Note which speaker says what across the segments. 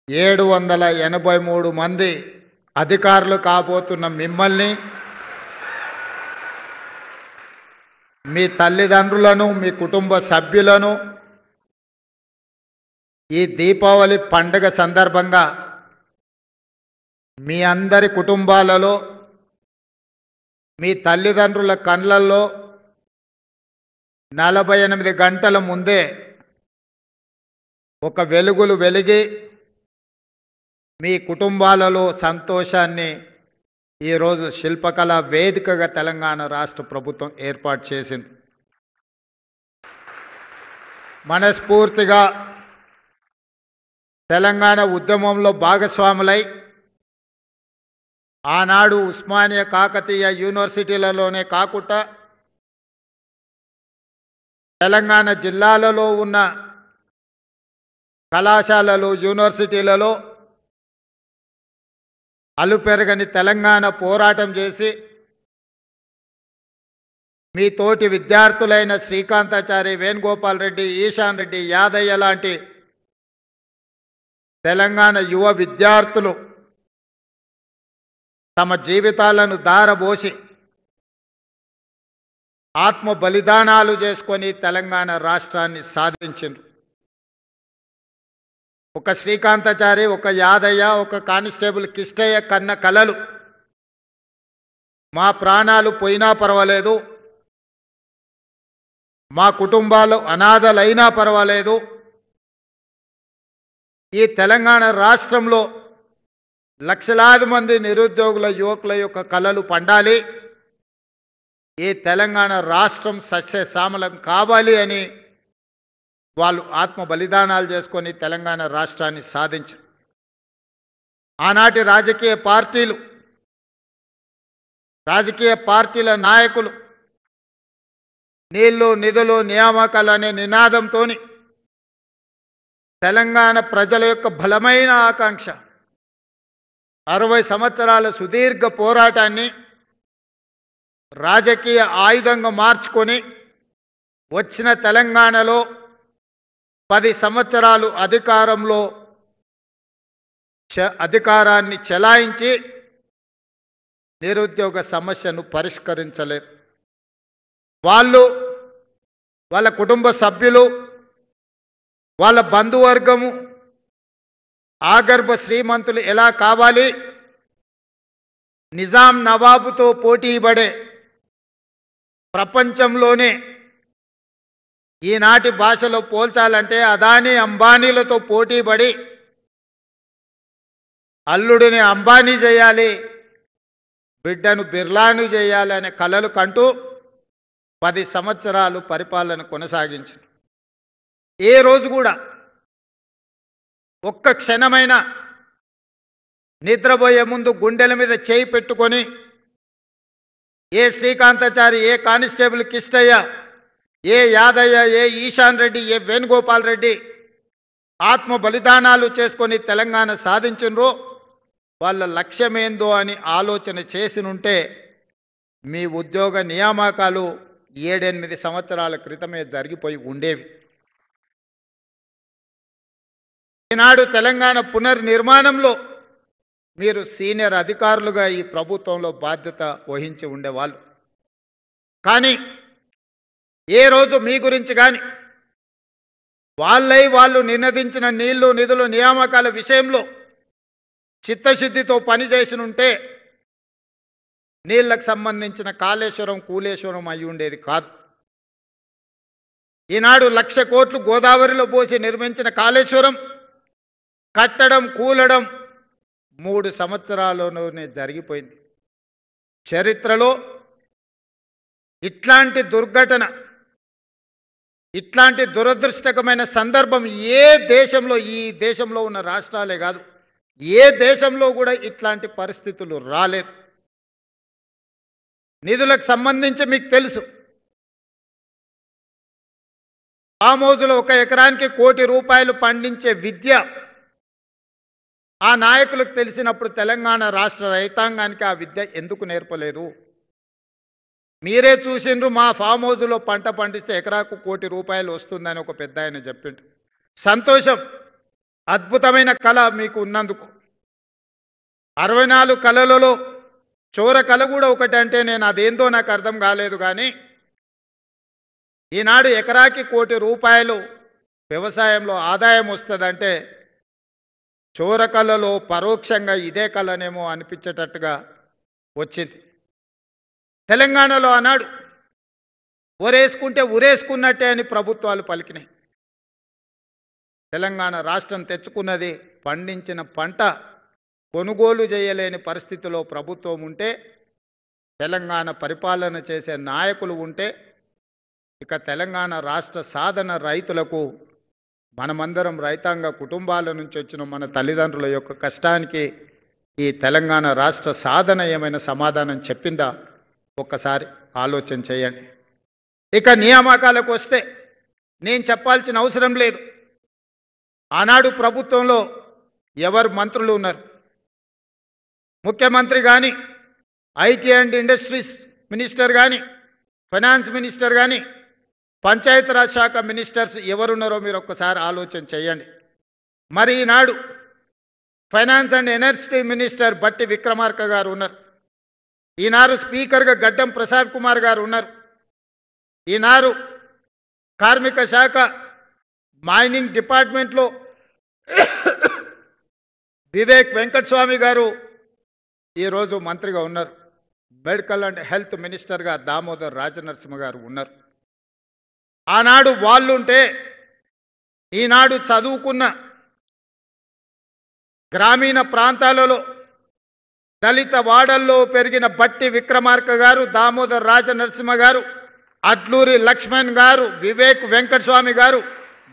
Speaker 1: 783 మంది అధికారులు కాబోతున్న మిమ్మల్ని, మీ తల్లిదండ్రులను, మీ కుటుంబ సభ్యులను ఈ దీపావళి పండుగ సందర్భంగా మీ అందరి కుటుంబాలలో, మీ తల్లిదండ్రుల కళ్ళల్లో 48 గంటల ముందే ఒక వెలుగులు వెలిగి మీ కుటుంబాలలో సంతోషాన్ని ఈరోజు శిల్పకళా వేదికగా తెలంగాణ రాష్ట్ర ప్రభుత్వం ఏర్పాటు చేసింది. మనస్ఫూర్తిగా తెలంగాణ ఉద్యమంలో భాగస్వాములై ఆనాడు ఉస్మానియా కాకతీయ యూనివర్సిటీలలోనే కాకుండా తెలంగాణ జిల్లాలలో ఉన్న కళాశాలలు, యూనివర్సిటీలలో అలుపెరగని తెలంగాణ పోరాటం చేసి మీ తోటి విద్యార్థులైన శ్రీకాంతాచారి, వేణుగోపాల్ రెడ్డి, ఈశాన్ రెడ్డి, యాదయ్య లాంటి తెలంగాణ యువ విద్యార్థులు తమ జీవితాలను ధారబోసి ఆత్మ బలిదానాలు చేసుకొని తెలంగాణ రాష్ట్రాన్ని సాధించింది. ఒక శ్రీకాంతాచారి, ఒక యాదయ్య, ఒక కానిస్టేబుల్ కిష్టయ్య కన్న కలలు మా ప్రాణాలు పోయినా పర్వాలేదు, మా కుటుంబాలు అనాథలైనా పర్వాలేదు, ఈ తెలంగాణ రాష్ట్రంలో లక్షలాది మంది నిరుద్యోగుల యువకుల యొక్క కలలు పండాలి, ఈ తెలంగాణ రాష్ట్రం సస్యశ్యామలం కావాలి అని వాళ్ళు ఆత్మ బలిదానాలు చేసుకొని తెలంగాణ రాష్ట్రాన్ని సాధించారు. ఆనాటి రాజకీయ పార్టీల నాయకులు నీళ్లు, నిధులు, నియామకాలు అనే నినాదంతో తెలంగాణ ప్రజల యొక్క బలమైన ఆకాంక్ష 60 సంవత్సరాల సుదీర్ఘ పోరాటాన్ని రాజకీయ ఆయుధంగా మార్చుకొని వచ్చిన తెలంగాణలో 10 సంవత్సరాలు అధికారాన్ని చెలాయించి నిరుద్యోగ సమస్యను పరిష్కరించలేరు. వాళ్ళు, వాళ్ళ కుటుంబ సభ్యులు, వాళ్ళ బంధువర్గము ఆగర్భ శ్రీమంతులు ఎలా కావాలి, నిజాం నవాబుతో పోటీపడే ప్రపంచంలోనే ఈనాటి భాషలో పోల్చాలంటే అదానీ అంబానీలతో పోటీపడి అల్లుడిని అంబానీ చేయాలి, బిడ్డను బిర్లాను చేయాలి అనే కలలు కంటూ 10 సంవత్సరాలు పరిపాలన కొనసాగించారు. ఏ రోజు కూడా ఒక్క క్షణమైన నిద్రపోయే ముందు గుండెల మీద చేయి పెట్టుకొని ఏ శ్రీకాంతాచారి, ఏ కానిస్టేబుల్ కిష్టయ్య, ఏ యాదయ్య, ఏ ఈశాన్ రెడ్డి, ఏ వేణుగోపాల్ రెడ్డి ఆత్మ బలిదానాలు చేసుకొని తెలంగాణ సాధించినరో వాళ్ళ లక్ష్యమేందో అని ఆలోచన చేసినుంటే మీ ఉద్యోగ నియామకాలు 7-8 సంవత్సరాల క్రితమే జరిగిపోయి ఉండేవి. ఈనాడు తెలంగాణ పునర్నిర్మాణంలో మీరు సీనియర్ అధికారులుగా ఈ ప్రభుత్వంలో బాధ్యత వహించి ఉండేవాళ్ళు. కానీ ఏ రోజు మీ గురించి కానీ వాళ్ళు నినదించిన నీళ్లు, నిధులు, నియామకాల విషయంలో చిత్తశుద్ధితో పనిచేసి ఉంటే నీళ్లకు సంబంధించిన కాళేశ్వరం, కూలేశ్వరం అయి ఉండేది కాదు. ఈనాడు 1,00,000 కోట్లు గోదావరిలో పోసి నిర్మించిన కాళేశ్వరం కట్టడం, కూలడం 3 సంవత్సరాల్లోనే జరిగిపోయింది. చరిత్రలో ఇట్లాంటి దుర్ఘటన, ఇట్లాంటి దురదృష్టకరమైన సందర్భం ఏ దేశంలో, ఈ దేశంలో ఉన్న రాష్ట్రాలే కాదు, ఏ దేశంలో కూడా ఇట్లాంటి పరిస్థితులు రాలేదు. నిధులకు సంబంధించి మీకు తెలుసు, ఆమోదులో 1 ఎకరానికి ₹1 కోటి పండించే విద్య ఆ నాయకులకు తెలిసినప్పుడు తెలంగాణ రాష్ట్ర రైతాంగానికి ఆ విద్య ఎందుకు నేర్పలేదు? మీరే చూసిండ్రు, మా ఫామ్ హౌస్లో పంట పండిస్తే ఎకరాకు ₹1 కోటి వస్తుందని ఒక పెద్ద ఆయన చెప్పిండు. సంతోషం. అద్భుతమైన కళ మీకు ఉన్నందుకు 64 కళలలో చోర కళ కూడా ఒకటి అంటే నేను అదేందో నాకు అర్థం కాలేదు కానీ ఈనాడు ఎకరాకి ₹1,00,00,000 వ్యవసాయంలో ఆదాయం వస్తుందంటే చోర కళలో పరోక్షంగా ఇదే కళనేమో అనిపించేటట్టుగా వచ్చింది. తెలంగాణలో అన్నాడు ఒరేసుకుంటే ఉరేసుకున్నట్టే అని ప్రభుత్వాలు పలికినాయి. తెలంగాణ రాష్ట్రం తెచ్చుకున్నది పండించిన పంట కొనుగోలు చేయలేని పరిస్థితిలో ప్రభుత్వం ఉంటే, తెలంగాణ పరిపాలన చేసే నాయకులు ఉంటే, ఇక తెలంగాణ రాష్ట్ర సాధన రైతులకు మనమందరం రైతాంగ కుటుంబాల నుంచి వచ్చిన మన తల్లిదండ్రుల యొక్క కష్టానికి ఈ తెలంగాణ రాష్ట్ర సాధన ఏమైనా సమాధానం చెప్పిందా ఒక్కసారి ఆలోచన చేయండి. ఇక నియామకాలకు వస్తే నేను చెప్పాల్సిన అవసరం లేదు. ఆనాడు ప్రభుత్వంలో ఎవరు మంత్రులు ఉన్నారు? ముఖ్యమంత్రి కానీ, ఐటీ అండ్ ఇండస్ట్రీస్ మినిస్టర్ కానీ, ఫైనాన్స్ మినిస్టర్ కానీ, పంచాయతీరాజ్ శాఖ మినిస్టర్స్ ఎవరున్నారో మీరు ఒక్కసారి ఆలోచన చేయండి. మరి ఈనాడు ఫైనాన్స్ అండ్ ఎనర్జీ మినిస్టర్ బట్టి విక్రమార్క గారు ఉన్నారు. ఈనాడు స్పీకర్గా గడ్డం ప్రసాద్ కుమార్ గారు ఉన్నారు. ఈనాడు కార్మిక శాఖ మైనింగ్ డిపార్ట్మెంట్లో వివేక్ వెంకటస్వామి గారు ఈరోజు మంత్రిగా ఉన్నారు. మెడికల్ అండ్ హెల్త్ మినిస్టర్గా దామోదర్ రాజనరసింహ గారు ఉన్నారు. ఆనాడు వాళ్ళుంటే ఈనాడు చదువుకున్న గ్రామీణ ప్రాంతాలలో దళిత వాడల్లో పెరిగిన బట్టి విక్రమార్క గారు, దామోదర్ రాజనరసింహ గారు, అడ్లూరి లక్ష్మణ్ గారు, వివేక్ వెంకటస్వామి గారు,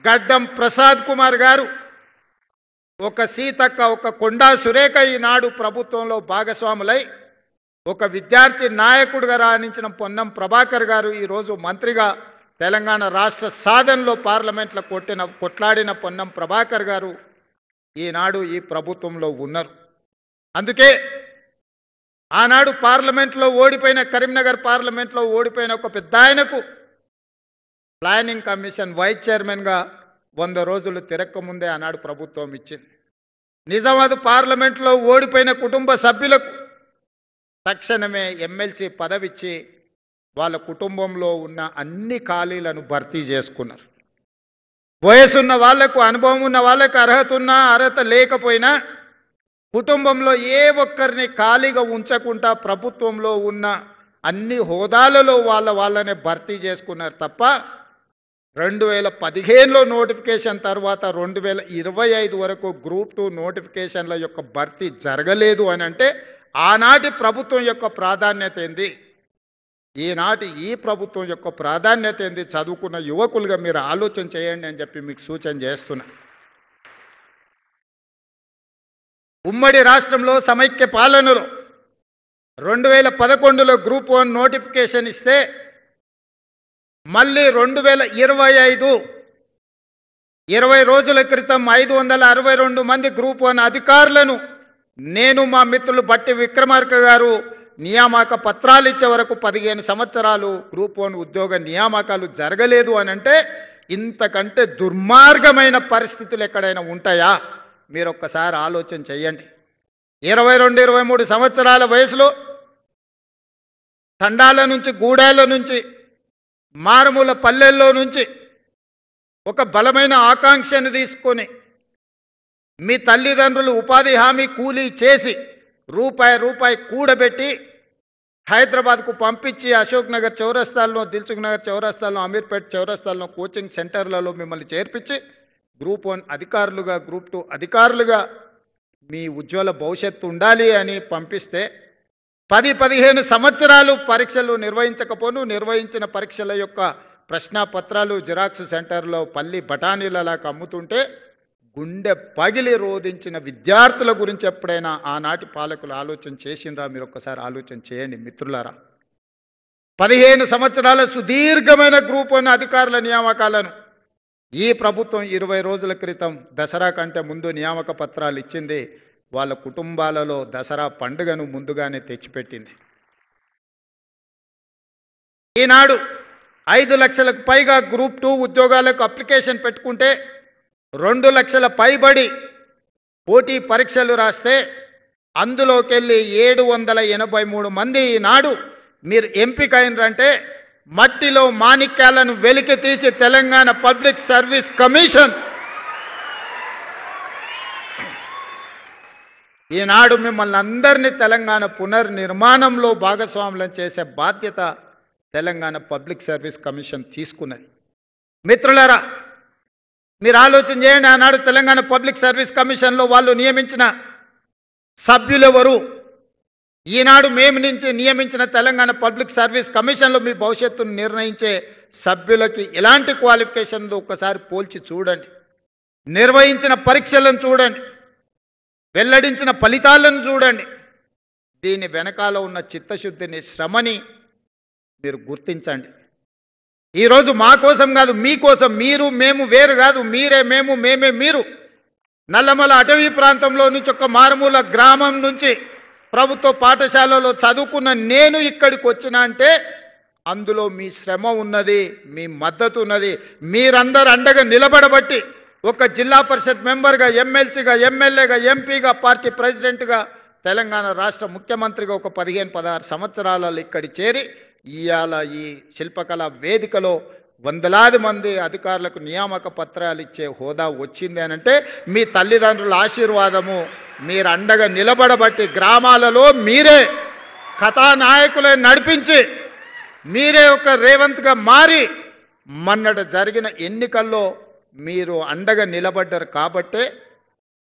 Speaker 1: గడ్డం ప్రసాద్ కుమార్ గారు, ఒక సీతక్క, ఒక కొండా సురేఖ ఈనాడు ప్రభుత్వంలో భాగస్వాములై ఒక విద్యార్థి నాయకుడిగా రాణించిన పొన్నం ప్రభాకర్ గారు ఈరోజు మంత్రిగా తెలంగాణ రాష్ట్ర సాధనలో పార్లమెంట్లో కొట్లాడిన పొన్నం ప్రభాకర్ గారు ఈనాడు ఈ ప్రభుత్వంలో ఉన్నారు. అందుకే ఆనాడు పార్లమెంట్లో ఓడిపోయిన, కరీంనగర్ పార్లమెంట్లో ఓడిపోయిన ఒక పెద్ద ఆయనకు ప్లానింగ్ కమిషన్ వైస్ చైర్మన్గా 100 రోజులు తిరక్కముందే ఆనాడు ప్రభుత్వం ఇచ్చింది. నిజామాబాద్ పార్లమెంట్లో ఓడిపోయిన కుటుంబ సభ్యులకు తక్షణమే ఎమ్మెల్సీ పదవిచ్చి వాళ్ళ కుటుంబంలో ఉన్న అన్ని ఖాళీలను భర్తీ చేసుకున్నారు. వయసున్న వాళ్లకు, అనుభవం ఉన్న వాళ్ళకు, అర్హత ఉన్నా అర్హత లేకపోయినా కుటుంబంలో ఏ ఒక్కరిని ఖాళీగా ఉంచకుండా ప్రభుత్వంలో ఉన్న అన్ని హోదాలలో వాళ్ళనే భర్తీ చేసుకున్నారు తప్ప 2015లో నోటిఫికేషన్ తర్వాత 2025 వరకు గ్రూప్ 2 నోటిఫికేషన్ల యొక్క భర్తీ జరగలేదు అని అంటే ఆనాటి ప్రభుత్వం యొక్క ప్రాధాన్యత ఏంది, ఈనాటి ఈ ప్రభుత్వం యొక్క ప్రాధాన్యత ఏంది? చదువుకున్న యువకులుగా మీరు ఆలోచన చేయండి అని చెప్పి మీకు సూచన చేస్తున్నా. ఉమ్మడి రాష్ట్రంలో సమైక్య పాలనలో 2011లో గ్రూప్ 1 నోటిఫికేషన్ ఇస్తే మళ్ళీ 2025 20 రోజుల క్రితం 562 మంది గ్రూప్ 1 అధికారులను నేను, మా మిత్రులు బట్టి విక్రమార్క గారు నియామక పత్రాలు ఇచ్చే వరకు 15 సంవత్సరాలు గ్రూప్ 1 ఉద్యోగ నియామకాలు జరగలేదు అని అంటే ఇంతకంటే దుర్మార్గమైన పరిస్థితులు ఎక్కడైనా ఉంటాయా? మీరు ఒక్కసారి ఆలోచన చేయండి. 22-23 సంవత్సరాల వయసులో తండాల నుంచి, గూడాల నుంచి, మారుమూల పల్లెల్లో నుంచి ఒక బలమైన ఆకాంక్షను తీసుకొని మీ తల్లిదండ్రులు ఉపాధి హామీ కూలీ చేసి రూపాయి కూడబెట్టి హైదరాబాద్కు పంపించి అశోక్ నగర్ చౌరస్తాల్లో, దిల్సుఖ్ నగర్ చౌరస్తాల్లో, అమీర్పేట్ చౌరస్తాల్లో కోచింగ్ సెంటర్లలో మిమ్మల్ని చేర్పించి గ్రూప్ 1 అధికారులుగా, గ్రూప్ 2 అధికారులుగా మీ ఉజ్వల భవిష్యత్తు ఉండాలి అని పంపిస్తే 10-15 సంవత్సరాలు పరీక్షలు నిర్వహించకపోను, నిర్వహించిన పరీక్షల యొక్క ప్రశ్నాపత్రాలు జిరాక్స్ సెంటర్లో పల్లి బఠానీలలాగా అమ్ముతుంటే గుండె పగిలి రోధించిన విద్యార్థుల గురించి ఎప్పుడైనా ఆనాటి పాలకులు ఆలోచన చేసిండ్రా? మీరు ఒక్కసారి ఆలోచన చేయండి మిత్రులారా. 15 సంవత్సరాల సుదీర్ఘమైన గ్రూప్ 1 అధికారుల నియామకాలను ఈ ప్రభుత్వం 20 రోజుల క్రితం దసరా కంటే ముందు నియామక పత్రాలు ఇచ్చింది. వాళ్ళ కుటుంబాలలో దసరా పండుగను ముందుగానే తెచ్చిపెట్టింది. ఈనాడు 5 లక్షలకు పైగా గ్రూప్ 2 ఉద్యోగాలకు అప్లికేషన్ పెట్టుకుంటే 2 లక్షల పైబడి పోటీ పరీక్షలు రాస్తే అందులోకెళ్ళి 783 మంది ఈనాడు మీరు ఎంపికైనరంటే మట్టిలో మాణిక్యాలను వెలికి తీసి తెలంగాణ పబ్లిక్ సర్వీస్ కమిషన్ ఈనాడు మిమ్మల్ని అందరినీ తెలంగాణ పునర్నిర్మాణంలో భాగస్వాములను చేసే బాధ్యత తెలంగాణ పబ్లిక్ సర్వీస్ కమిషన్ తీసుకున్నది. మిత్రులారా, మీరు ఆలోచన చేయండి. ఆనాడు తెలంగాణ పబ్లిక్ సర్వీస్ కమిషన్లో వాళ్ళు నియమించిన సభ్యులెవరు? ఈనాడు మేము నుంచి నియమించిన తెలంగాణ పబ్లిక్ సర్వీస్ కమిషన్లో మీ భవిష్యత్తును నిర్ణయించే సభ్యులకి ఎలాంటి క్వాలిఫికేషన్లు ఒక్కసారి పోల్చి చూడండి. నిర్వహించిన పరీక్షలను చూడండి, వెల్లడించిన ఫలితాలను చూడండి. దీని వెనకాల ఉన్న చిత్తశుద్ధిని, శ్రమని మీరు గుర్తించండి. ఈరోజు మా కోసం కాదు, మీకోసం. మీరు మేము వేరు కాదు, మీరే మేము, మేమే మీరు. నల్లమల అటవీ ప్రాంతంలో నుంచి ఒక మారుమూల గ్రామం నుంచి ప్రభుత్వ పాఠశాలలో చదువుకున్న నేను ఇక్కడికి వచ్చినా అంటే అందులో మీ శ్రమ ఉన్నది, మీ మద్దతు ఉన్నది. మీరందరూ అండగా నిలబడబట్టి ఒక జిల్లా పరిషత్ మెంబర్గా, ఎమ్మెల్సీగా, ఎమ్మెల్యేగా, ఎంపీగా, పార్టీ ప్రెసిడెంట్గా, తెలంగాణ రాష్ట్ర ముఖ్యమంత్రిగా ఒక 15-16 సంవత్సరాలలో ఇక్కడి చేరి ఇవాళ ఈ శిల్పకళా వేదికలో వందలాది మంది అధికారులకు నియామక పత్రాలు ఇచ్చే హోదా వచ్చింది అనంటే మీ తల్లిదండ్రుల ఆశీర్వాదము. మీరు అండగా నిలబడబట్టి గ్రామాలలో మీరే కథానాయకులే నడిపించి మీరే ఒక రేవంత్గా మారి మొన్నట జరిగిన ఎన్నికల్లో మీరు అండగా నిలబడ్డారు. కాబట్టే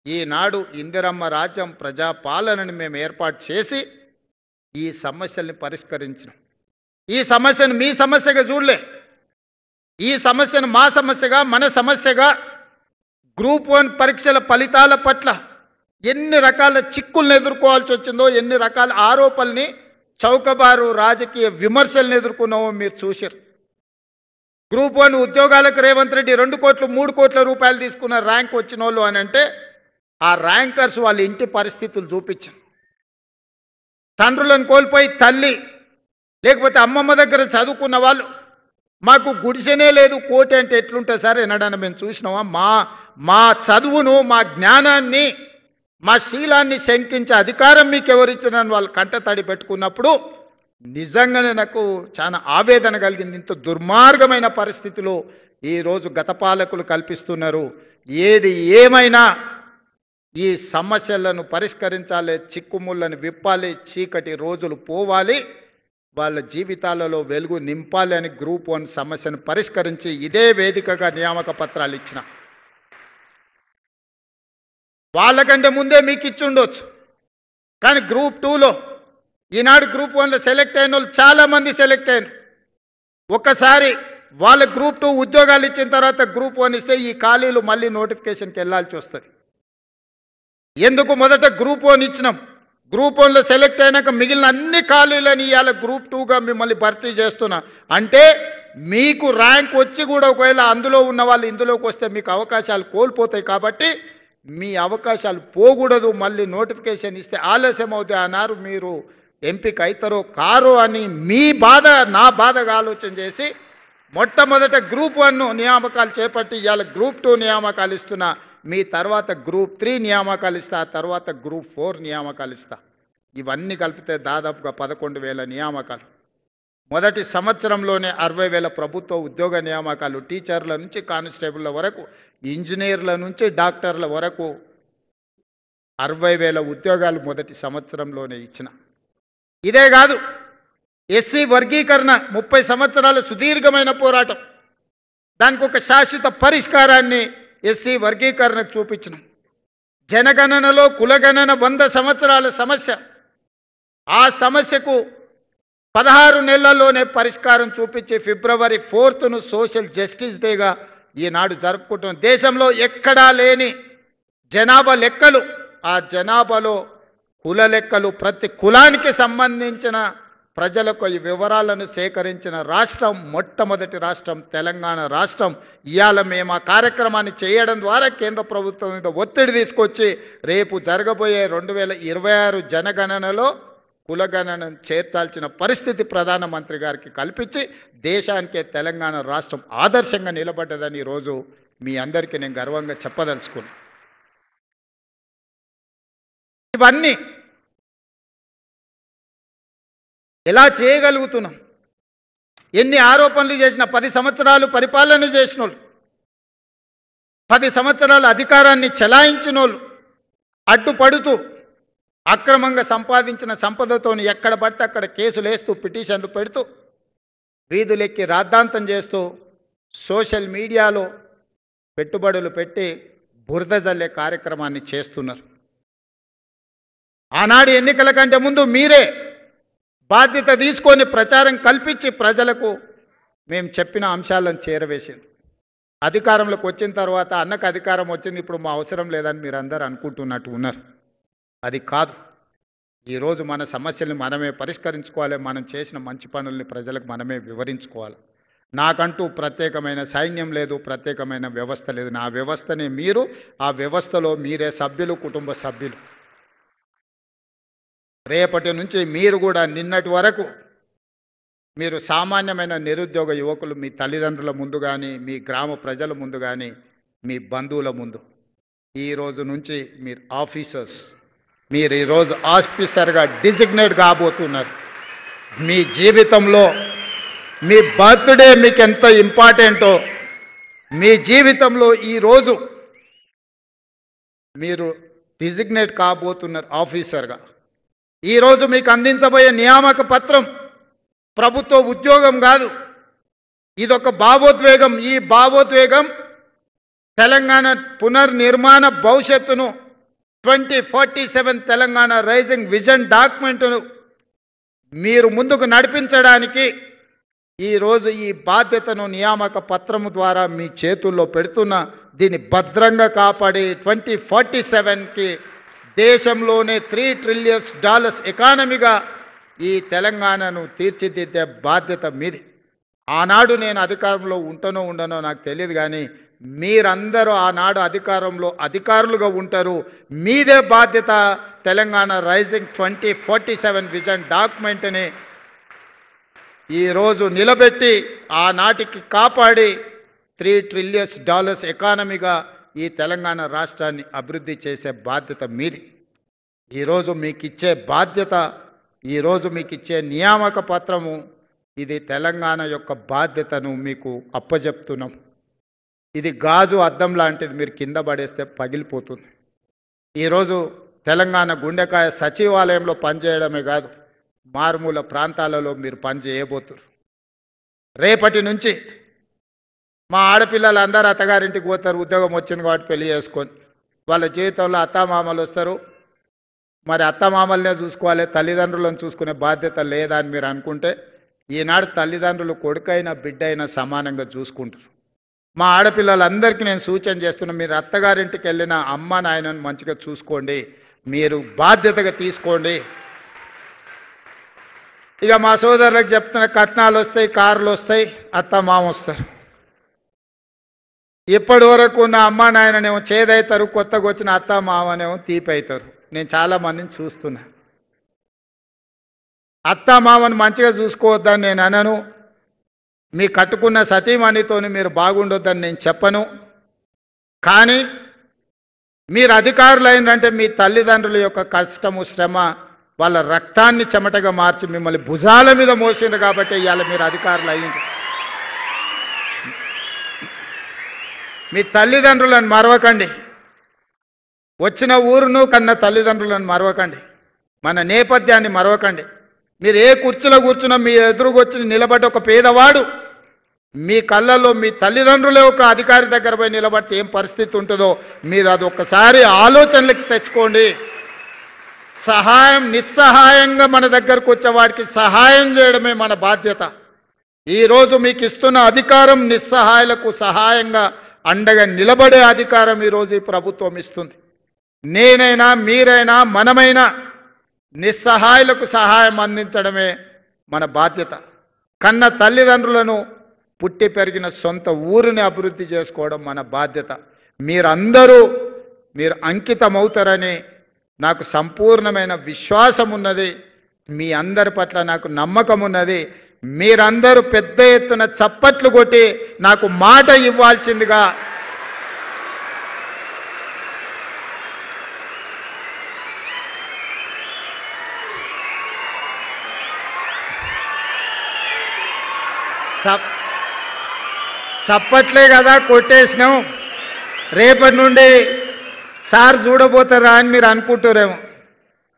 Speaker 1: ఈనాడు ఇందిరమ్మ రాజ్యం ప్రజాపాలనని మేము ఏర్పాటు చేసి ఈ సమస్యల్ని పరిష్కరించినాం. ఈ సమస్యను మీ సమస్యగా చూడలే, ఈ సమస్యను మా సమస్యగా, మన సమస్యగా. గ్రూప్ 1 పరీక్షల ఫలితాల పట్ల ఎన్ని రకాల చిక్కులను ఎదుర్కోవాల్సి వచ్చిందో, ఎన్ని రకాల ఆరోపణల్ని, చౌకబారు రాజకీయ విమర్శలను ఎదుర్కొన్నామో మీరు చూశారు. గ్రూప్ 1 ఉద్యోగాలకు రేవంత్ రెడ్డి 2 కోట్లు 3 కోట్ల రూపాయలు తీసుకున్న ర్యాంక్ వచ్చిన వాళ్ళు అని అంటే ఆ ర్యాంకర్స్ వాళ్ళ ఇంటి పరిస్థితులు చూపించారు. తండ్రులను కోల్పోయి తల్లి లేకపోతే అమ్మమ్మ దగ్గర చదువుకున్న వాళ్ళు మాకు గుడిసెనే లేదు, కోటి అంటే ఎట్లుంటుంది సార్ ఎన్నడన్నా మేము చూసినామా? మా చదువును, మా జ్ఞానాన్ని, మా శీలాన్ని శంకించే అధికారం మీకు ఎవరిచ్చినని వాళ్ళు కంటతడి పెట్టుకున్నప్పుడు నిజంగానే నాకు చాలా ఆవేదన కలిగింది. ఇంత దుర్మార్గమైన పరిస్థితిలో ఈరోజు గత పాలకులు కల్పిస్తున్నారు. ఏది ఏమైనా ఈ సమస్యలను పరిష్కరించాలి, చిక్కుముళ్ళను విప్పాలి, చీకటి రోజులు పోవాలి, వాళ్ళ జీవితాలలో వెలుగు నింపాలి అని గ్రూప్ 1 సమస్యను పరిష్కరించి ఇదే వేదికగా నియామక పత్రాలు ఇచ్చిన. వాళ్ళకంటే ముందే మీకు ఇచ్చి ఉండొచ్చు. కానీ గ్రూప్ 2లో ఈనాడు గ్రూప్ 1లో సెలెక్ట్ అయిన వాళ్ళు చాలామంది సెలెక్ట్ అయినారు. ఒక్కసారి వాళ్ళ గ్రూప్ 2 ఉద్యోగాలు ఇచ్చిన తర్వాత గ్రూప్ 1 ఇస్తే ఈ ఖాళీలు మళ్ళీ నోటిఫికేషన్కి వెళ్ళాల్సి వస్తుంది. ఎందుకు మొదట గ్రూప్ 1 ఇచ్చినాం, గ్రూప్ 1లో సెలెక్ట్ అయినాక మిగిలిన అన్ని ఖాళీలను ఇవాళ గ్రూప్ 2గా మిమ్మల్ని భర్తీ చేస్తున్నా అంటే మీకు ర్యాంక్ వచ్చి కూడా ఒకవేళ అందులో ఉన్న వాళ్ళు ఇందులోకి వస్తే మీకు అవకాశాలు కోల్పోతాయి. కాబట్టి మీ అవకాశాలు పోకూడదు. మళ్ళీ నోటిఫికేషన్ ఇస్తే ఆలస్యం అవుతాయి అన్నారు. మీరు ఎంపిక అవుతారో కారో అని మీ బాధ నా బాధగా ఆలోచన చేసి మొట్టమొదట గ్రూప్ 1 నియామకాలు చేపట్టి ఇవాళ గ్రూప్ 2 నియామకాలు ఇస్తున్నా. మీ తర్వాత గ్రూప్ 3 నియామకాలు ఇస్తా, ఆ తర్వాత గ్రూప్ 4 నియామకాలు ఇస్తా. ఇవన్నీ కలిపితే దాదాపుగా 11,000 నియామకాలు. మొదటి సంవత్సరంలోనే 60,000 ప్రభుత్వ ఉద్యోగ నియామకాలు, టీచర్ల నుంచి కానిస్టేబుల్ల వరకు, ఇంజనీర్ల నుంచి డాక్టర్ల వరకు 60,000 ఉద్యోగాలు మొదటి సంవత్సరంలోనే ఇచ్చిన. ఇదే కాదు, ఎస్సీ వర్గీకరణ 30 సంవత్సరాల సుదీర్ఘమైన పోరాటం, దానికి ఒక శాశ్వత పరిష్కారాన్ని ఎస్సీ వర్గీకరణకు చూపించిన. జనగణనలో కులగణన 100 సంవత్సరాల సమస్య, ఆ సమస్యకు 16 నెలల్లోనే పరిష్కారం చూపించి ఫిబ్రవరి 4ను సోషల్ జస్టిస్ డేగా ఈనాడు జరుపుకుంటున్నాం. దేశంలో ఎక్కడా లేని జనాభా లెక్కలు, ఆ జనాభాలో కుల లెక్కలు, ప్రతి కులానికి సంబంధించిన ప్రజలకు ఈ వివరాలను సేకరించిన రాష్ట్రం మొట్టమొదటి రాష్ట్రం తెలంగాణ రాష్ట్రం. ఇవాళ మేము ఆ కార్యక్రమాన్ని చేయడం ద్వారా కేంద్ర ప్రభుత్వం మీద ఒత్తిడి తీసుకొచ్చి రేపు జరగబోయే 2026 జనగణనలో కులగణనను చేర్చాల్సిన పరిస్థితి ప్రధానమంత్రి గారికి కల్పించి దేశానికే తెలంగాణ రాష్ట్రం ఆదర్శంగా నిలబడ్డదని ఈరోజు మీ అందరికీ నేను గర్వంగా చెప్పదలుచుకున్నాను. ఇవన్నీ ఎలా చేయగలుగుతున్నాం? ఎన్ని ఆరోపణలు చేసిన 10 సంవత్సరాలు పరిపాలన చేసిన వాళ్ళు, 10 సంవత్సరాల అధికారాన్ని చెలాయించినోళ్ళు అడ్డుపడుతూ అక్రమంగా సంపాదించిన సంపదతోని ఎక్కడ పడితే అక్కడ కేసులు వేస్తూ పిటిషన్లు పెడుతూ వీధులెక్కి రాద్ధాంతం చేస్తూ సోషల్ మీడియాలో పెట్టుబడులు పెట్టి బురద జల్లే కార్యక్రమాన్ని చేస్తున్నారు. ఆనాడు ఎన్నికల కంటే ముందు మీరే బాధ్యత తీసుకొని ప్రచారం కల్పించి ప్రజలకు మేము చెప్పిన అంశాలను చేరవేసింది. అధికారంలోకి వచ్చిన తర్వాత అన్నకు అధికారం వచ్చింది, ఇప్పుడు మా అవసరం లేదని మీరు అందరూ అనుకుంటున్నట్టు ఉన్నారు. అది కాదు. ఈరోజు మన సమస్యల్ని మనమే పరిష్కరించుకోవాలి. మనం చేసిన మంచి పనుల్ని ప్రజలకు మనమే వివరించుకోవాలి. నాకంటూ ప్రత్యేకమైన సైన్యం లేదు, ప్రత్యేకమైన వ్యవస్థ లేదు. నా వ్యవస్థనే మీరు, ఆ వ్యవస్థలో మీరే సభ్యులు, కుటుంబ సభ్యులు. రేపటి నుంచి మీరు కూడా నిన్నటి వరకు మీరు సామాన్యమైన నిరుద్యోగ యువకులు మీ తల్లిదండ్రుల ముందు కానీ, మీ గ్రామ ప్రజల ముందు కానీ, మీ బంధువుల ముందు ఈరోజు నుంచి మీరు ఆఫీసర్స్, మీరు ఈరోజు ఆఫీసర్గా డిజిగ్నేట్ కాబోతున్నారు. మీ జీవితంలో మీ బర్త్డే మీకు ఎంత ఇంపార్టెంటో, మీ జీవితంలో ఈరోజు మీరు డిజిగ్నేట్ కాబోతున్నారు ఆఫీసర్గా. ఈరోజు మీకు అందించబోయే నియామక పత్రం ప్రభుత్వ ఉద్యోగం కాదు, ఇదొక భావోద్వేగం. ఈ భావోద్వేగం తెలంగాణ పునర్నిర్మాణ భవిష్యత్తును 2047 తెలంగాణ రైజింగ్ విజన్ డాక్యుమెంట్ను మీరు ముందుకు నడిపించడానికి ఈరోజు ఈ బాధ్యతను నియామక పత్రము ద్వారా మీ చేతుల్లో పెడుతున్న, దీన్ని భద్రంగా కాపాడి 2047కి దేశంలోనే $3 ట్రిలియన్ ఎకానమీగా ఈ తెలంగాణను తీర్చిదిద్దే బాధ్యత మీది. ఆనాడు నేను అధికారంలో ఉంటానో ఉండనో నాకు తెలియదు, కానీ మీరందరూ ఆనాడు అధికారంలో అధికారులుగా ఉంటారు. మీదే బాధ్యత తెలంగాణ రైజింగ్ 2047 విజన్ డాక్యుమెంట్ని ఈరోజు నిలబెట్టి ఆనాటికి కాపాడి $3 ట్రిలియన్ ఎకానమీగా ఈ తెలంగాణ రాష్ట్రాన్ని అభివృద్ధి చేసే బాధ్యత మీది. ఈరోజు మీకు ఇచ్చే బాధ్యత, ఈరోజు మీకు ఇచ్చే నియామక పత్రము, ఇది తెలంగాణ యొక్క బాధ్యతను మీకు అప్పజెప్తున్నాం. ఇది గాజు అద్దం లాంటిది, మీరు కింద పడేస్తే పగిలిపోతుంది. ఈరోజు తెలంగాణ గుండెకాయ సచివాలయంలో పనిచేయడమే కాదు, మారుమూల ప్రాంతాలలో మీరు పనిచేయబోతున్నారు. రేపటి నుంచి మా ఆడపిల్లలు అందరూ అత్తగారింటికి పోతారు, ఉద్యోగం వచ్చింది కాబట్టి పెళ్లి చేసుకొని. వాళ్ళ జీవితంలో అత్తామామలు వస్తారు. మరి అత్తమామలనే చూసుకోవాలి, తల్లిదండ్రులను చూసుకునే బాధ్యత లేదా అని మీరు అనుకుంటే, ఈనాడు తల్లిదండ్రులు కొడుకైనా బిడ్డైనా సమానంగా చూసుకుంటారు. మా ఆడపిల్లలందరికీ నేను సూచన చేస్తున్నా, మీరు అత్తగారింటికి వెళ్ళిన అమ్మ నాయనను మంచిగా చూసుకోండి, మీరు బాధ్యతగా తీసుకోండి. ఇక మా సోదరులకు చెప్తున్న, కట్నాలు వస్తాయి, కార్లు వస్తాయి, అత్తమామ వస్తారు. ఇప్పటి వరకు నా అమ్మ నాయననేమో చేదవుతారు, కొత్తగా వచ్చిన అత్త మామనేమో తీపి అవుతారు. నేను చాలామందిని చూస్తున్నా. అత్త మామను మంచిగా చూసుకోవద్దని నేను అనను, మీ కట్టుకున్న సతీమణితోని మీరు బాగుండొద్దని నేను చెప్పను. కానీ మీరు అధికారులు అయినంటే మీ తల్లిదండ్రుల యొక్క కష్టము, శ్రమ, వాళ్ళ రక్తాన్ని చెమటగా మార్చి మిమ్మల్ని భుజాల మీద మోసిండ్రు కాబట్టి ఇవాళ మీరు అధికారులు అయ్యింది. మీ తల్లిదండ్రులను మరవకండి, వచ్చిన ఊరును కన్న తల్లిదండ్రులను మరవకండి, మన నేపథ్యాన్ని మరవకండి. మీరు ఏ కుర్చీలో కూర్చున్నా మీ ఎదురుకు వచ్చి నిలబడి ఒక పేదవాడు మీ కళ్ళల్లో మీ తల్లిదండ్రులే ఒక అధికారి దగ్గర పోయి నిలబడితే ఏం పరిస్థితి ఉంటుందో మీరు అది ఒక్కసారి ఆలోచనలకు తెచ్చుకోండి. సహాయం, నిస్సహాయంగా మన దగ్గరకు వచ్చేవాడికి సహాయం చేయడమే మన బాధ్యత. ఈరోజు మీకు ఇస్తున్న అధికారం నిస్సహాయులకు సహాయంగా అండగా నిలబడే అధికారం ఈరోజు ఈ ప్రభుత్వం ఇస్తుంది. నేనైనా మీరైనా మనమైనా నిస్సహాయులకు సహాయం అందించడమే మన బాధ్యత. కన్న తల్లిదండ్రులను, పుట్టి పెరిగిన సొంత ఊరిని అభివృద్ధి చేసుకోవడం మన బాధ్యత. మీరు అంకితమవుతారని నాకు సంపూర్ణమైన విశ్వాసం ఉన్నది. మీ అందరి పట్ల నాకు నమ్మకం ఉన్నది. మీరందరూ పెద్ద ఎత్తున చప్పట్లు కొట్టి నాకు మాట ఇవ్వాల్సిందిగా చప్ చప్పట్లే కదా కొట్టేసినాం. రేపటి నుండి సార్ చూడబోతారా అని మీరు అనుకుంటారేమో.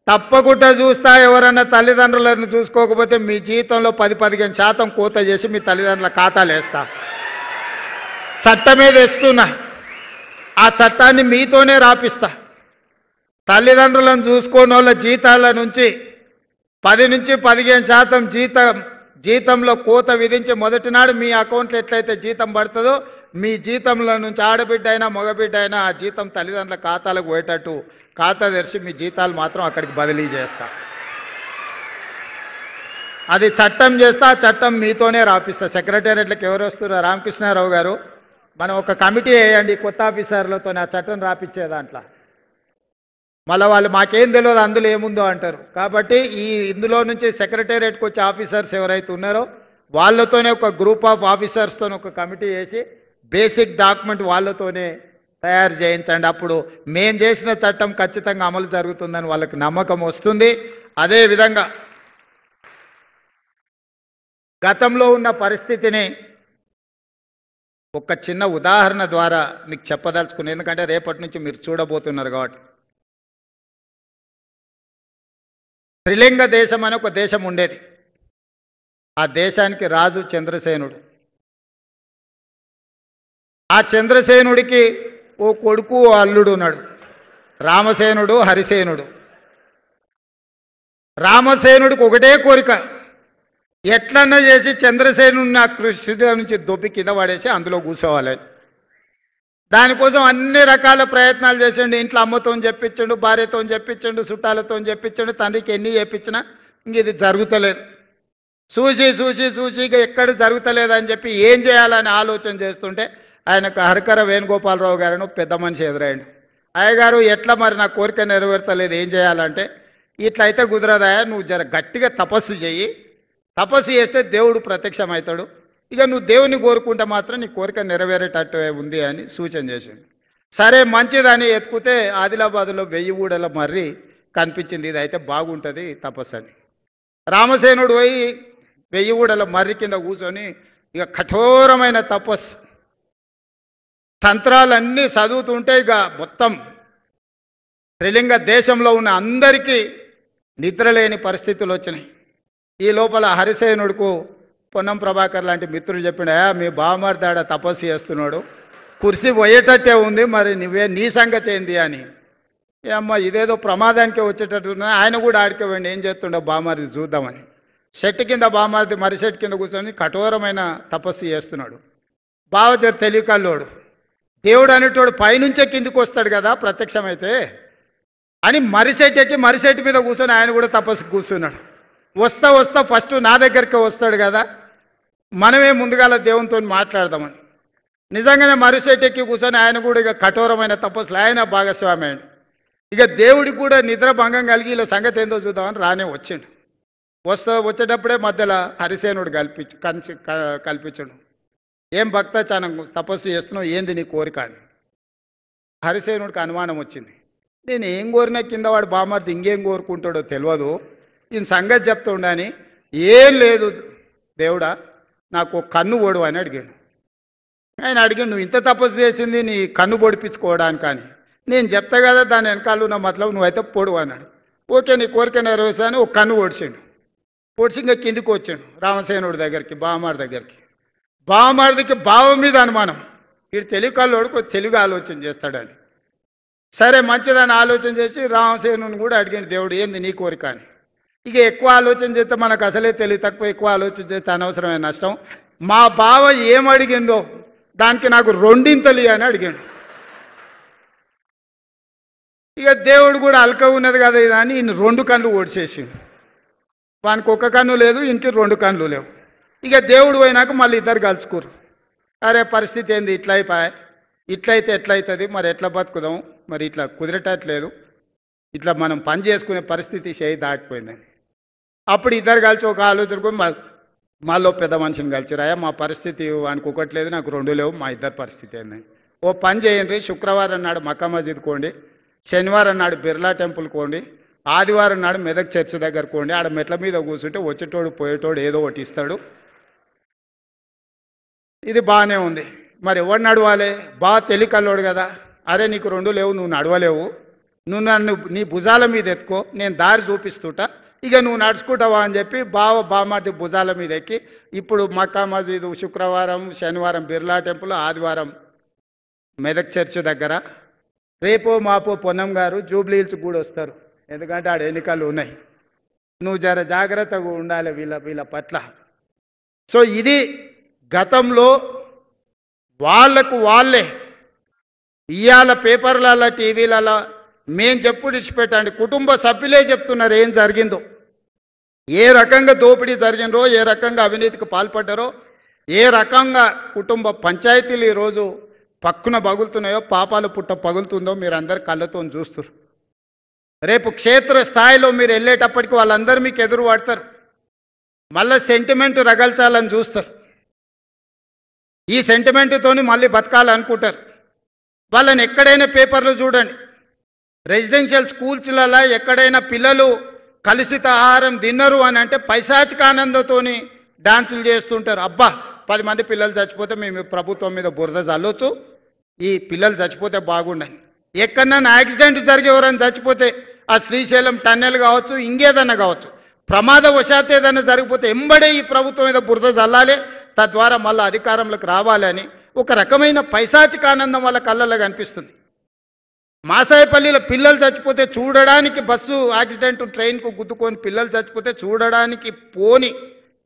Speaker 1: తప్పకుండా చూస్తా. ఎవరన్నా తల్లిదండ్రులను చూసుకోకపోతే మీ జీవితంలో 10-15% కోత చేసి మీ తల్లిదండ్రుల ఖాతాలు వేస్తా. చట్టమే తెస్తున్నా. ఆ చట్టాన్ని మీతోనే రాపిస్తా. తల్లిదండ్రులను చూసుకోని వాళ్ళ జీతాల నుంచి 10-15% జీతంలో కోత విధించి మొదటి నాడు మీ అకౌంట్లో ఎట్లయితే జీతం పడుతుందో మీ జీతంలో నుంచి ఆడబిడ్డ అయినా మగబిడ్డ అయినా ఆ జీతం తల్లిదండ్రుల ఖాతాలకు పోయేటట్టు ఖాతా తెరిచి మీ జీతాలు మాత్రం అక్కడికి బదిలీ చేస్తా. అది చట్టం చేస్తా. ఆ చట్టం మీతోనే రాపిస్తా. సెక్రటేరియట్లకు ఎవరు వస్తున్నారు? రామకృష్ణారావు గారు, మనం ఒక కమిటీ వేయండి కొత్త ఆఫీసర్లతో ఆ చట్టం రాపిచ్చే దాంట్లో. మళ్ళీ వాళ్ళు మాకేం తెలియదు అందులో ఏముందో అంటారు. కాబట్టి ఇందులో నుంచి సెక్రటేరియట్కి వచ్చే ఆఫీసర్స్ ఎవరైతే ఉన్నారో వాళ్ళతోనే ఒక గ్రూప్ ఆఫ్ ఆఫీసర్స్తో ఒక కమిటీ వేసి బేసిక్ డాక్యుమెంట్ వాళ్ళతోనే తయారు చేయించండి. అప్పుడు మేం చేసిన చట్టం ఖచ్చితంగా అమలు జరుగుతుందని వాళ్ళకి నమ్మకం వస్తుంది. అదేవిధంగా గతంలో ఉన్న పరిస్థితిని ఒక చిన్న ఉదాహరణ ద్వారా మీకు చెప్పదలుచుకుని, ఎందుకంటే రేపటి నుంచి మీరు చూడబోతున్నారు కాబట్టి. త్రిలింగ దేశం అని ఒక దేశం ఉండేది. ఆ దేశానికి రాజు చంద్రసేనుడు. ఆ చంద్రసేనుడికి ఓ కొడుకు ఓ అల్లుడు ఉన్నాడు, రామసేనుడు హరిసేనుడు. రామసేనుడికి ఒకటే కోరిక, ఎట్లన్నా చేసి చంద్రసేనుడిని ఆ కృష్ణుడి నుంచి దొబ్బి కింద పడేసి అందులో కూర్చోవాలి. దానికోసం అన్ని రకాల ప్రయత్నాలు చేసిండు. ఇంట్లో అమ్మతో చెప్పించండు, భార్యతో చెప్పించండు, చుట్టాలతో చెప్పించండు, తండ్రికి ఎన్ని చెప్పించినా ఇంక ఇది జరుగుతలేదు. చూసి ఇక ఎక్కడ జరుగుతలేదని చెప్పి ఏం చేయాలని ఆలోచన చేస్తుంటే ఆయనకు హరికర వేణుగోపాలరావు గారని పెద్ద మనిషి ఎదురైండు. అయ్యగారు, ఎట్లా మరి నా కోరిక నెరవేర్తలేదు, ఏం చేయాలంటే, ఇట్లయితే కుదరదాయా, నువ్వు జర గట్టిగా తపస్సు చెయ్యి. తపస్సు చేస్తే దేవుడు ప్రత్యక్షమవుతాడు. ఇక నువ్వు దేవుని కోరుకుంటే మాత్రం నీ కోరిక నెరవేరేటట్టు ఉంది అని సూచన చేసిండు. సరే మంచిదని ఎత్తుకుతే ఆదిలాబాద్లో 1000 ఊడల మర్రి కనిపించింది. ఇది అయితే బాగుంటుంది తపస్సు అని. రామసేనుడు పోయి 1000 ఊడల మర్రి కింద కూర్చొని ఇక కఠోరమైన తపస్సు తంత్రాలన్నీ చదువుతుంటే ఇక మొత్తం త్రిలింగ దేశంలో ఉన్న అందరికీ నిద్రలేని పరిస్థితులు వచ్చినాయి. ఈ లోపల హరిసేనుడుకు పొన్నం ప్రభాకర్ లాంటి మిత్రులు చెప్పినా, మీ బావమరిదాడ తపస్సు చేస్తున్నాడు, కుర్చీ పోయేటట్టే ఉంది, మరి నీ సంగతి ఏంది అని. అమ్మ ఇదేదో ప్రమాదానికే వచ్చేటట్టున్నా. ఆయన కూడా ఆడికే పోయింది, ఏం చేస్తుండో బావమరిది చూద్దామని. చెట్టు కింద బావమరిది మర్రి చెట్టు కింద కూర్చొని కఠోరమైన తపస్సు చేస్తున్నాడు. బావ తెలియకల్లోడు, దేవుడు అనేటోడు పైనుంచే కిందికి వస్తాడు కదా ప్రత్యక్షమైతే అని మర్రిచెట్టు ఎక్కి మర్రిచెట్టు మీద కూర్చొని ఆయన కూడా తపస్సు కూర్చున్నాడు. వస్తా ఫస్ట్ నా దగ్గరికి వస్తాడు కదా, మనమే ముందుగాల దేవునితో మాట్లాడదామని. నిజంగానే మర్రిచెట్టు ఎక్కి కూర్చొని ఆయన కూడా ఇక కఠోరమైన తపస్సులు ఆయన భాగస్వామి అయ్యాడు. ఇక దేవుడికి కూడా నిద్ర భంగం కలిగి ఇలా సంగతి ఏందో చూద్దామని రానే వచ్చిండు. వచ్చేటప్పుడే మధ్యలో హరిసేనుడు కల్పించడు. ఏం భక్త చాలా తపస్సు చేస్తున్నావు, ఏంది నీ కోరిక అని. హరిసేనుడికి అనుమానం వచ్చింది. నేను ఏం కోరినా కింద వాడు బామర్ది ఇంకేం కోరుకుంటాడో తెలియదు, ఈయన సంగతి చెప్తుండని. ఏం లేదు దేవుడా, నాకు కన్ను ఓడు అని అడిగాడు. ఆయన అడిగాడు, నువ్వు ఇంత తపస్సు చేసింది నీ కన్ను పొడిపించుకోవడానికి అని. నేను చెప్తా కదా దాని వెనకాల ఉన్న మతలబు, నువ్వైతే పొడువు అన్నాడు. ఓకే నీ కోరిక నెరవేర్చాను. ఒక కన్ను ఓడిచాడు. పొడిచి ఇంకా కిందికి వచ్చాడు రామసేనుడి దగ్గరికి, బావమారి దగ్గరికి. బావమారిదికి బావ మీద అనుమానం, వీడు తెలివికల్లోడు కొంచెం తెలుగు ఆలోచన చేస్తాడని. సరే మంచిదని ఆలోచన చేసి రామసేనుని కూడా అడిగాడు, దేవుడు ఏంది నీ కోరిక అని. ఇక ఎక్కువ ఆలోచన చేస్తే మనకు అసలే తెలివి తక్కువ, ఎక్కువ ఆలోచన చేస్తే అనవసరమైన నష్టం. మా బావ ఏం అడిగిందో దానికి నాకు రెండింతలి అని అడిగాడు. ఇక దేవుడు కూడా అల్క ఉన్నది కదా ఇది అని ఈయన 2 కన్నులు ఓడిచేసిండు. వానికి ఒక కన్ను లేదు, ఇంక 2 కన్నులు లేవు. ఇక దేవుడు పోయినాక మళ్ళీ ఇద్దరు కలుసుకురు. అరే పరిస్థితి ఏంది, ఇట్లా అయిపోయా, ఇట్లయితే ఎట్లయితుంది, మరి ఎట్లా బతుకుదాం, మరి ఇట్లా కుదిరేటట్లేదు, ఇట్లా మనం పని చేసుకునే పరిస్థితి చేయి దాటిపోయిందని. అప్పుడు ఇద్దరు కలిసి ఒక ఆలోచనకు మాలో పెద్ద మనిషిని కలిసిరాయా, మా పరిస్థితి వానికి ఒకటి లేదు, నాకు 2 లేవు, మా ఇద్దరు పరిస్థితి ఏందని. ఓ పని చేయండి, శుక్రవారం నాడు మక్కా మస్జిద్ కోండి, శనివారం నాడు బిర్లా టెంపుల్ కోండి, ఆదివారం నాడు మెదక్ చర్చి దగ్గర కోండి. ఆడ మెట్ల మీద కూర్చుంటే వచ్చేటోడు పోయేటోడు ఏదో ఒకటి ఇస్తాడు. ఇది బాగానే ఉంది. మరి ఎవడు నడవాలి? బాగా తెలికల్లోడు కదా. అరే నీకు రెండు లేవు, నువ్వు నడవలేవు, నువ్వు నన్ను నీ భుజాల మీద ఎత్తుకో, నేను దారి చూపిస్తుంటా, ఇక నువ్వు నడుచుకుంటావా అని చెప్పి బామాది భుజాల మీద ఎక్కి ఇప్పుడు మక్కా మసీదు, శుక్రవారం శనివారం బిర్లా టెంపుల్, ఆదివారం మెదక్ చర్చ్ దగ్గర, రేపో మాపో పొన్నం గారు జూబ్లీ హిల్స్ కూడా వస్తారు, ఎందుకంటే ఆడ ఎన్నికలు ఉన్నాయి. నువ్వు జర జాగ్రత్తగా ఉండాలి వీళ్ళ పట్ల. సో ఇది గతంలో వాళ్లకు వాళ్ళే ఇవాళ పేపర్లలో టీవీలలో మేం చెప్పుడు ఇచ్చిపెట్టండి, కుటుంబ సభ్యులే చెప్తున్నారు ఏం జరిగిందో, ఏ రకంగా దోపిడీ జరిగిందో, ఏ రకంగా అవినీతికి పాల్పడ్డారో, ఏ రకంగా కుటుంబ పంచాయతీలు ఈరోజు పక్కున పగులుతున్నాయో, పాపాలు పుట్ట పగులుతుందో మీరు అందరు కళ్ళతో చూస్తారు. రేపు క్షేత్ర స్థాయిలో మీరు వెళ్ళేటప్పటికి వాళ్ళందరూ మీకు ఎదురు పడతారు, మళ్ళీ సెంటిమెంట్ రగల్చాలని చూస్తారు. ఈ సెంటిమెంట్తోని మళ్ళీ బతకాలనుకుంటారు. వాళ్ళని ఎక్కడైనా పేపర్లు చూడండి, రెసిడెన్షియల్ స్కూల్స్లలో ఎక్కడైనా పిల్లలు కలుషిత ఆహారం తిన్నరు అని అంటే పైశాచిక ఆనందంతోని డాన్సులు చేస్తుంటారు. అబ్బా 10 మంది పిల్లలు చచ్చిపోతే మేము ప్రభుత్వం మీద బురద చల్లొచ్చు, ఈ పిల్లలు చచ్చిపోతే బాగుండని. ఎక్కడన్నా యాక్సిడెంట్ జరిగి ఎవరైనా చచ్చిపోతే, ఆ శ్రీశైలం టన్నెల్ కావచ్చు, ఇంకేదన్నా కావచ్చు, ప్రమాదవశాత్తు ఏదైనా జరిగిపోతే ఎంబడే ఈ ప్రభుత్వం మీద బురద చల్లాలి, తద్వారా మళ్ళీ అధికారంలోకి రావాలని ఒక రకమైన పైశాచిక ఆనందం వాళ్ళ కళ్ళల్లో కనిపిస్తుంది. మాసాయపల్లిలో పిల్లలు చచ్చిపోతే చూడడానికి, బస్సు యాక్సిడెంట్ ట్రైన్కు గుద్దుకొని పిల్లలు చచ్చిపోతే చూడడానికి పోని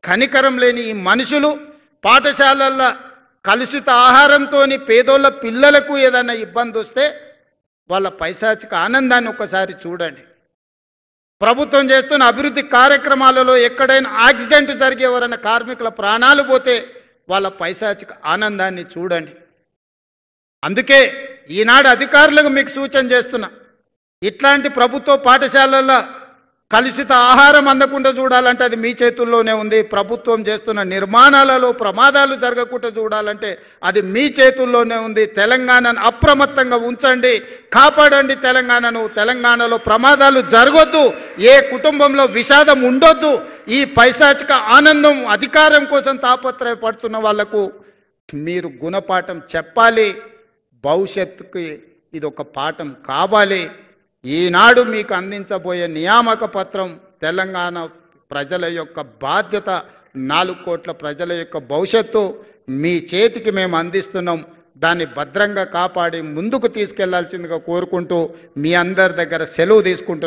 Speaker 1: కనికరం లేని ఈ మనుషులు పాఠశాలల్లో కలుషిత ఆహారంతో పేదోళ్ళ పిల్లలకు ఏదైనా ఇబ్బంది వస్తే వాళ్ళ పైశాచిక ఆనందాన్ని ఒక్కసారి చూడండి. ప్రభుత్వం చేస్తున్న అభివృద్ధి కార్యక్రమాలలో ఎక్కడైనా యాక్సిడెంట్ జరిగి ఎవరైనా కార్మికుల ప్రాణాలు పోతే వాళ్ళ పైశాచిక ఆనందాన్ని చూడండి. అందుకే ఈనాడు అధికారులకు మీకు సూచన చేస్తున్నా, ఇట్లాంటి ప్రభుత్వ పాఠశాలల్లో కలుషిత ఆహారం అందకుండా చూడాలంటే అది మీ చేతుల్లోనే ఉంది. ప్రభుత్వం చేస్తున్న నిర్మాణాలలో ప్రమాదాలు జరగకుండా చూడాలంటే అది మీ చేతుల్లోనే ఉంది. తెలంగాణను అప్రమత్తంగా ఉంచండి, కాపాడండి తెలంగాణను. తెలంగాణలో ప్రమాదాలు జరగొద్దు, ఏ కుటుంబంలో విషాదం ఉండొద్దు. ఈ పైశాచిక ఆనందం అధికారం కోసం తాపత్రయపడుతున్న వాళ్లకు మీరు గుణపాఠం చెప్పాలి. భవిష్యత్తుకి ఇది ఒక పాఠం కావాలి. ఈనాడు మీకు అందించబోయే నియామక పత్రం తెలంగాణ ప్రజల యొక్క బాధ్యత, 4 కోట్ల ప్రజల యొక్క భవిష్యత్తు మీ చేతికి మేము అందిస్తున్నాం. దాన్ని భద్రంగా కాపాడి ముందుకు తీసుకెళ్లాల్సిందిగా కోరుకుంటూ మీ అందరి దగ్గర సెలవు తీసుకుంటున్నాం.